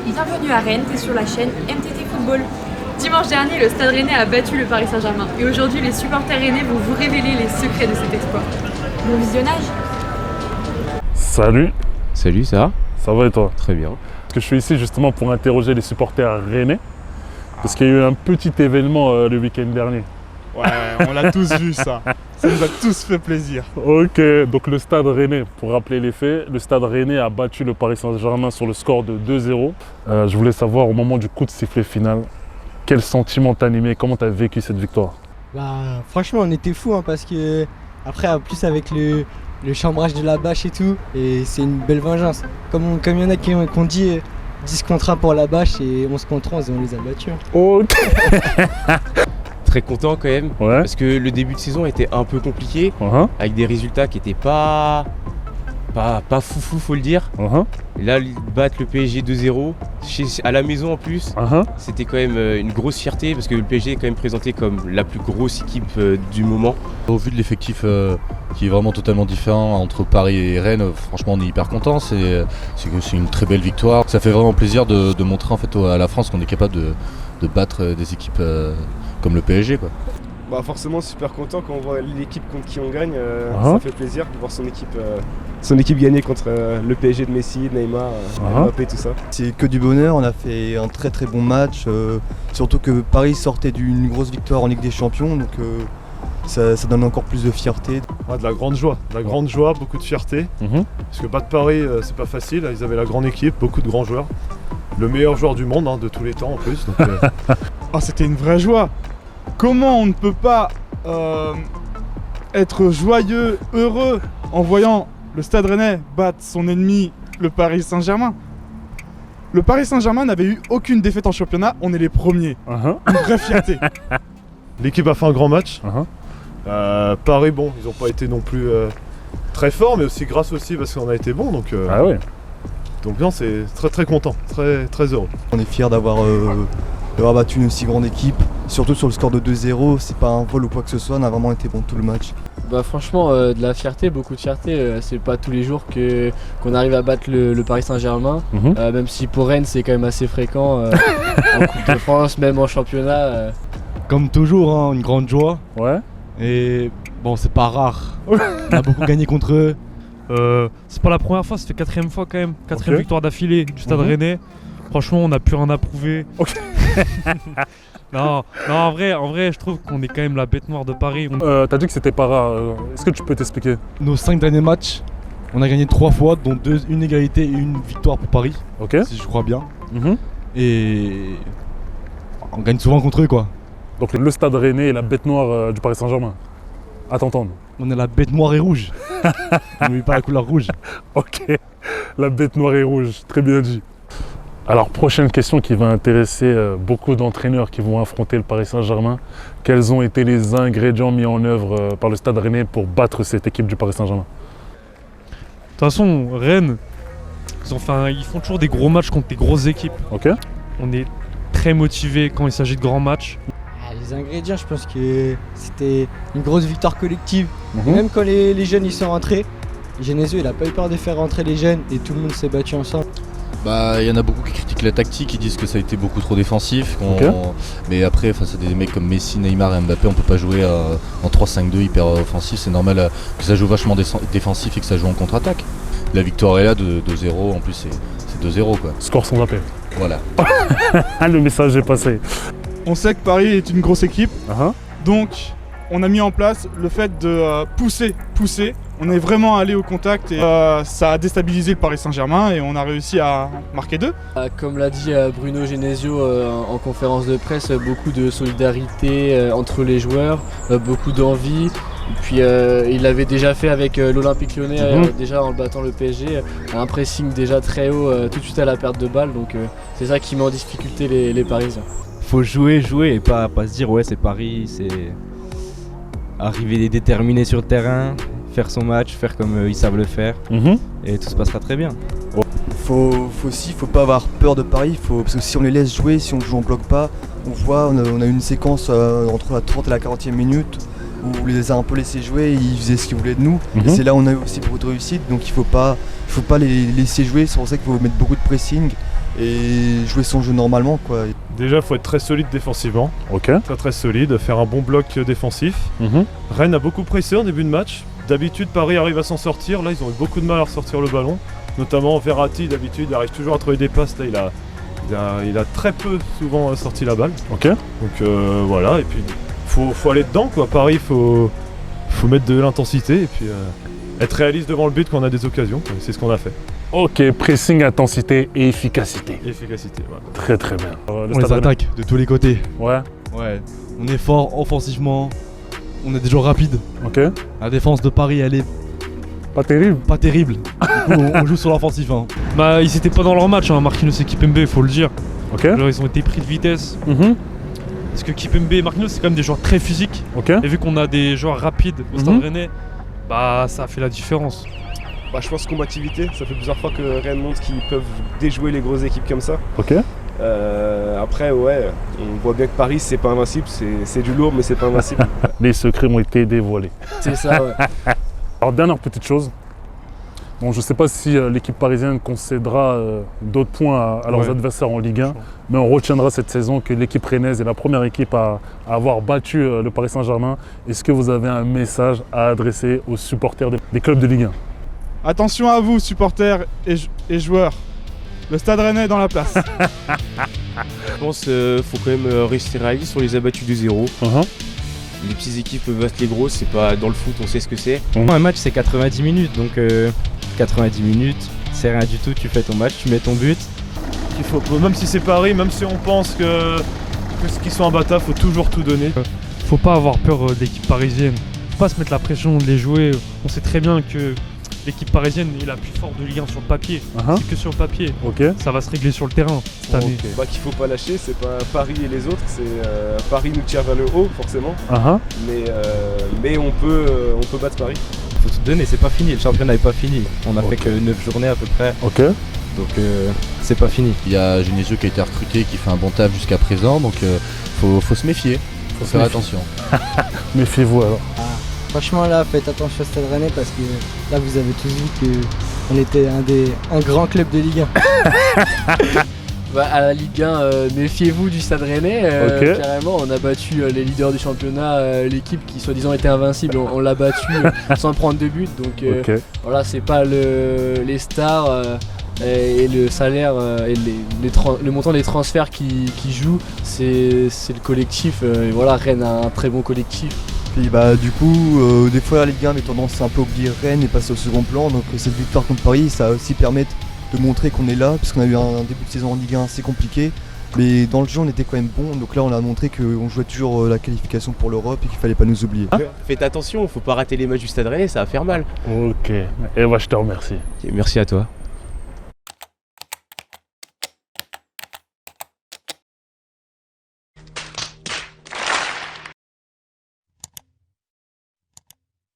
Bienvenue à Rennes, t'es sur la chaîne MTT Football. Dimanche dernier, le Stade Rennais a battu le Paris Saint-Germain. Et aujourd'hui, les supporters rennais vont vous révéler les secrets de cet exploit. Bon visionnage. Salut. Salut, ça va? Ça va et toi? Très bien. Parce que je suis ici justement pour interroger les supporters rennais. Parce qu'il y a eu un petit événement le week-end dernier. Ouais, on l'a tous vu ça. Ça nous a tous fait plaisir. Ok, donc le Stade Rennais, pour rappeler les faits, le Stade Rennais a battu le Paris Saint-Germain sur le score de 2-0. Je voulais savoir au moment du coup de sifflet final, quel sentiment t'animait, comment t'as vécu cette victoire? Bah franchement on était fous parce que après en plus avec le chambrage de la bâche et tout, et c'est une belle vengeance. Comme il y en a qui ont dit 10 contre 1 pour la bâche et 11 contre 11 et on les a battus. Ok. Très content quand même, Ouais. parce que le début de saison était un peu compliqué, avec des résultats qui étaient pas foufou, faut le dire. Et là, battre le PSG 2-0, à la maison en plus, c'était quand même une grosse fierté, parce que le PSG est quand même présenté comme la plus grosse équipe du moment. Au vu de l'effectif qui est vraiment totalement différent entre Paris et Rennes, franchement on est hyper content, c'est une très belle victoire. Ça fait vraiment plaisir de montrer en fait à la France qu'on est capable de battre des équipes comme le PSG, quoi. Bah forcément super content quand on voit l'équipe contre qui on gagne, ça fait plaisir de voir son équipe gagner contre le PSG de Messi, Neymar, Mbappé, tout ça. C'est que du bonheur, on a fait un très très bon match, surtout que Paris sortait d'une grosse victoire en Ligue des Champions, donc ça donne encore plus de fierté. De la grande joie, beaucoup de fierté, parce que battre Paris c'est pas facile, ils avaient la grande équipe, beaucoup de grands joueurs, le meilleur joueur du monde de tous les temps en plus. Donc, C'était une vraie joie. Comment on ne peut pas être joyeux, heureux en voyant le Stade Rennais battre son ennemi, le Paris Saint-Germain? Le Paris Saint-Germain n'avait eu aucune défaite en championnat, on est les premiers. Une vraie fierté. l'équipe a fait un grand match. Paris, bon, ils n'ont pas été non plus très forts, mais aussi grâce aussi parce qu'on a été bon. Donc, donc non, c'est très très content, très très heureux. On est fiers d'avoir battu une aussi grande équipe, surtout sur le score de 2-0, c'est pas un vol ou quoi que ce soit, on a vraiment été bon tout le match. Bah franchement de la fierté, beaucoup de fierté, c'est pas tous les jours qu'on arrive à battre le Paris Saint-Germain, même si pour Rennes c'est quand même assez fréquent en Coupe de France, même en championnat. Comme toujours, une grande joie. Ouais. Et bon, c'est pas rare. On a beaucoup gagné contre eux. C'est pas la première fois, ça fait 4ème fois quand même. 4ème victoire d'affilée du Stade Rennais. Franchement, on n'a plus rien à prouver. Non, en vrai, je trouve qu'on est quand même la bête noire de Paris. T'as dit que c'était pas rare. Est-ce que tu peux t'expliquer? Nos 5 derniers matchs, on a gagné 3 fois, dont une égalité et une victoire pour Paris. Si je crois bien. Et on gagne souvent contre eux, quoi. Donc le Stade Rennais est la bête noire du Paris Saint-Germain. À t'entendre. On est la bête noire et rouge. N'oublie pas la couleur rouge. Ok, la bête noire et rouge, très bien dit. Alors prochaine question qui va intéresser beaucoup d'entraîneurs qui vont affronter le Paris Saint-Germain. Quels ont été les ingrédients mis en œuvre par le Stade Rennais pour battre cette équipe du Paris Saint-Germain? De toute façon, Rennes, ils font toujours des gros matchs contre des grosses équipes. On est très motivés quand il s'agit de grands matchs. Les ingrédients, je pense que c'était une grosse victoire collective. Et même quand les jeunes ils sont rentrés, Genesio il a pas eu peur de faire rentrer les jeunes et tout le monde s'est battu ensemble. Bah, il y en a beaucoup qui critiquent la tactique, qui disent que ça a été beaucoup trop défensif. Mais après, face à des mecs comme Messi, Neymar et Mbappé, on peut pas jouer en 3-5-2 hyper offensif. C'est normal que ça joue vachement défensif et que ça joue en contre-attaque. La victoire est là de 2-0, en plus c'est 2-0 quoi. Score sans appel. Voilà. Le message est passé. On sait que Paris est une grosse équipe, donc on a mis en place le fait de pousser. On est vraiment allé au contact et ça a déstabilisé le Paris Saint-Germain et on a réussi à marquer 2. Comme l'a dit Bruno Genesio en conférence de presse, beaucoup de solidarité entre les joueurs, beaucoup d'envie. Et puis il l'avait déjà fait avec l'Olympique Lyonnais, déjà en battant le PSG, un pressing déjà très haut tout de suite à la perte de balle, donc c'est ça qui met en difficulté les Parisiens. Faut jouer et pas se dire ouais c'est Paris, c'est arriver déterminé sur le terrain, faire son match, faire comme ils savent le faire et tout se passera très bien. Faut pas avoir peur de Paris, parce que si on les laisse jouer, si on joue en bloc pas, on a une séquence entre la 30 et la 40e minute où on les a un peu laissés jouer, ils faisaient ce qu'ils voulaient de nous. Et c'est là où on a eu aussi beaucoup de réussite, donc il faut pas les laisser jouer, c'est pour ça qu'il faut mettre beaucoup de pressing et jouer son jeu normalement, quoi. Déjà, il faut être très solide défensivement. Ok. Très solide, faire un bon bloc défensif. Rennes a beaucoup pressé en début de match. D'habitude, Paris arrive à s'en sortir. Là, ils ont eu beaucoup de mal à ressortir le ballon. Notamment Verratti, d'habitude, il arrive toujours à trouver des passes. Là, il a très peu souvent sorti la balle. Ok. Donc voilà, et puis faut aller dedans, quoi. Paris, faut mettre de l'intensité et puis être réaliste devant le but quand on a des occasions. C'est ce qu'on a fait. Ok, pressing, intensité et efficacité. Efficacité, voilà. Très très bien. On les attaque de tous les côtés. Ouais. Ouais. On est fort offensivement. On est des joueurs rapides. Ok. La défense de Paris, elle est pas terrible. Pas terrible. Du coup, on joue sur l'offensif. Hein. Bah, ils étaient pas dans leur match, hein, Marquinhos et Kimpembe, faut le dire. Ok. Alors, ils ont été pris de vitesse. Parce que Kimpembe et Marquinhos, c'est quand même des joueurs très physiques. Ok. Et vu qu'on a des joueurs rapides au Stade Rennais, bah ça a fait la différence. Bah, je pense combativité, ça fait plusieurs fois que Rennes montre qu'ils peuvent déjouer les grosses équipes comme ça. Ok. Après, ouais, on voit bien que Paris, c'est pas invincible, c'est du lourd, mais c'est pas invincible. Les secrets ont été dévoilés. C'est ça, ouais. Alors, dernière petite chose. Bon, je ne sais pas si l'équipe parisienne concédera d'autres points à leurs adversaires en Ligue 1, mais on retiendra cette saison que l'équipe rennaise est la première équipe à avoir battu le Paris Saint-Germain. Est-ce que vous avez un message à adresser aux supporters des clubs de Ligue 1 ? Attention à vous, supporters et joueurs. Le Stade Rennais est dans la place. Je pense qu'il faut quand même rester réaliste sur les abattus de 0. Les petites équipes peuvent battre les grosses, c'est pas dans le foot, on sait ce que c'est. Un match c'est 90 minutes, donc 90 minutes, c'est rien du tout, tu fais ton match, tu mets ton but. Même si c'est Paris, même si on pense que ce qu'ils sont imbattables, faut toujours tout donner. Faut pas avoir peur de l'équipe parisienne. Faut pas se mettre la pression de les jouer. On sait très bien que l'équipe parisienne est la plus forte de Ligue 1 sur le papier. C'est que sur le papier. Ça va se régler sur le terrain cette année. Bah, qu'il faut pas lâcher, c'est pas Paris et les autres, c'est Paris nous tire vers le haut forcément. Mais on peut battre Paris. Faut tout donner, c'est pas fini, le championnat n'est pas fini. On a fait que 9 journées à peu près. Donc c'est pas fini. Il y a Genesio qui a été recruté, qui fait un bon taf jusqu'à présent, donc faut se méfier, faut faire attention. Méfiez-vous alors. Franchement là, faites attention au Stade Rennais parce que là vous avez tous vu qu'on était un grand club de Ligue 1. Bah, à la Ligue 1, méfiez-vous du Stade Rennais. Carrément, on a battu les leaders du championnat, l'équipe qui soi-disant était invincible, on l'a battu sans prendre de but. Donc voilà, c'est pas les stars et le salaire et le montant des transferts qui jouent, c'est le collectif. Et voilà, Rennes a un très bon collectif. Et bah du coup, des fois la Ligue 1 avait tendance à un peu oublier Rennes et passer au second plan. Donc cette victoire contre Paris, ça va aussi permettre de montrer qu'on est là, parce qu'on a eu un début de saison en Ligue 1 assez compliqué. Mais dans le jeu, on était quand même bon. Donc là, on a montré qu'on jouait toujours la qualification pour l'Europe et qu'il fallait pas nous oublier. Faites attention, faut pas rater les matchs du Stade Rennais, ça va faire mal. Ok, et moi je te remercie. Merci à toi.